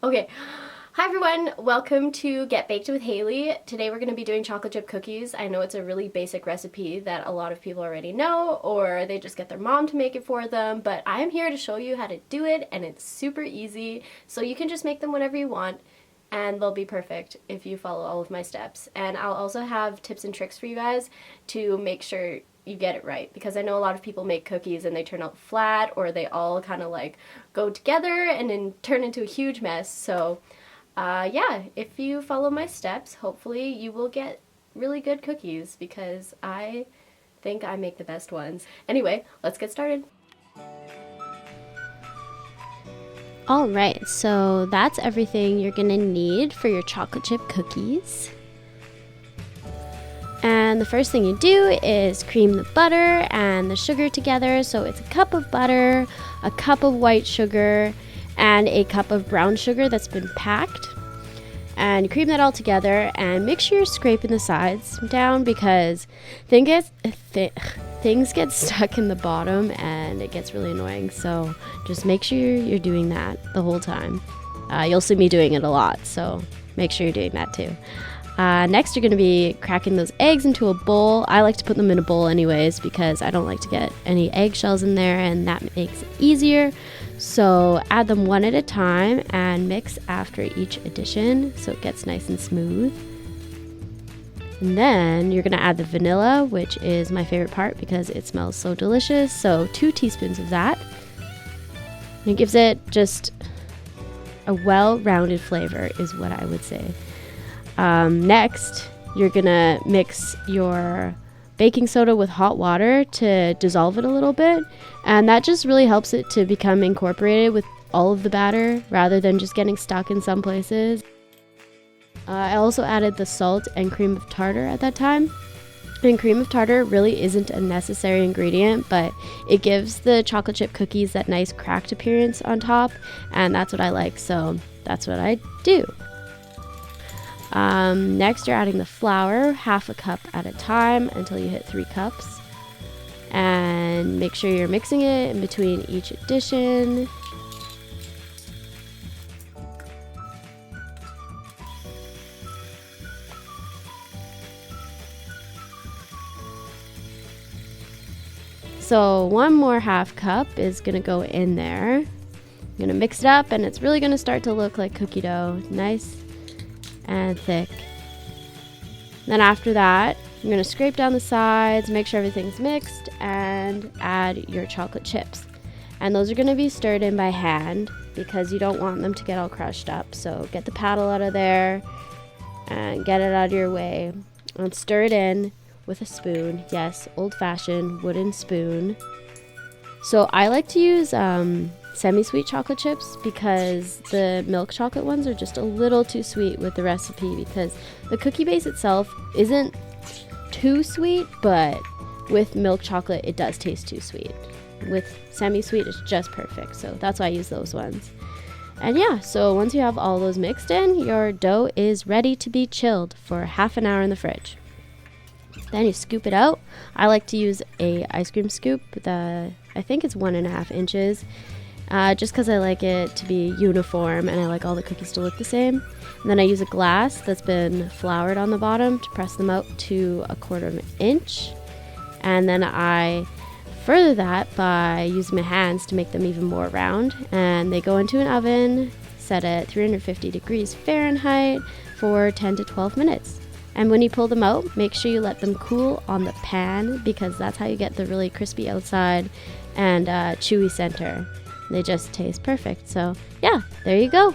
Okay. Hi everyone, welcome to Get Baked with Haley. Today we're going to be doing chocolate chip cookies. I know it's a really basic recipe that a lot of people already know, or they just get their mom to make it for them, but I'm here to show you how to do it, and it's super easy, so you can just make them whenever you want, and they'll be perfect if you follow all of my steps. And I'll also have tips and tricks for you guys to make sure you get it right, because I know a lot of people make cookies and they turn out flat, or they all kind of like go together and then turn into a huge mess. So yeah, if you follow my steps, hopefully you will get really good cookies, because I think I make the best ones. Anyway, let's get started. Alright, so that's everything you're gonna need for your chocolate chip cookies. And the first thing you do is cream the butter and the sugar together. So it's a cup of butter, a cup of white sugar, and a cup of brown sugar that's been packed. And you cream that all together and make sure you're scraping the sides down, because things get stuck in the bottom and it gets really annoying. So just make sure you're doing that the whole time. You'll see me doing it a lot, so make sure you're doing that too. Next, you're going to be cracking those eggs into a bowl. I like to put them in a bowl anyways, because I don't like to get any eggshells in there, and that makes it easier. So add them one at a time and mix after each addition so it gets nice and smooth. And then you're going to add the vanilla, which is my favorite part because it smells so delicious. So 2 teaspoons of that. And it gives it just a well-rounded flavor is what I would say. Next, you're gonna mix your baking soda with hot water to dissolve it a little bit, and that just really helps it to become incorporated with all of the batter rather than just getting stuck in some places. I also added the salt and cream of tartar at that time. And cream of tartar really isn't a necessary ingredient, but it gives the chocolate chip cookies that nice cracked appearance on top, and that's what I like, so that's what I do. Next, you're adding the flour, half a cup at a time until you hit 3 cups. And make sure you're mixing it in between each addition. So 1 more half cup is going to go in there. I'm going to mix it up, and it's really going to start to look like cookie dough. Nice and thick. Then after that, I'm going to scrape down the sides, make sure everything's mixed, and add your chocolate chips. And those are going to be stirred in by hand because you don't want them to get all crushed up. So get the paddle out of there and get it out of your way. And stir it in with a spoon. Yes, old-fashioned wooden spoon. So I like to use semi-sweet chocolate chips because the milk chocolate ones are just a little too sweet with the recipe, because the cookie base itself isn't too sweet, but with milk chocolate it does taste too sweet. With semi-sweet it's just perfect, so that's why I use those ones. And yeah, so once you have all those mixed in, your dough is ready to be chilled for half an hour in the fridge. Then you scoop it out. I like to use a ice cream scoop. I think it's 1.5 inches. Just because I like it to be uniform and I like all the cookies to look the same. And then I use a glass that's been floured on the bottom to press them out to 1/4 inch. And then I further that by using my hands to make them even more round. And they go into an oven set at 350 degrees Fahrenheit for 10 to 12 minutes. And when you pull them out, make sure you let them cool on the pan, because that's how you get the really crispy outside and chewy center. They just taste perfect. So yeah, there you go.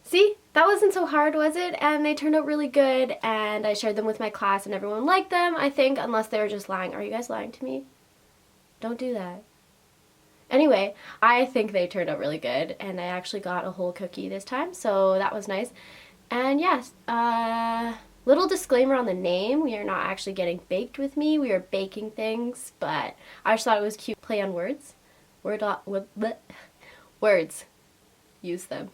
See? That wasn't so hard, was it? And they turned out really good, and I shared them with my class and everyone liked them, I think, unless they were just lying. Are you guys lying to me? Don't do that. Anyway, I think they turned out really good, and I actually got a whole cookie this time, so that was nice. And yes, little disclaimer on the name, we are not actually getting baked with me, we are baking things, but I just thought it was cute. Play on words. Words. Use them.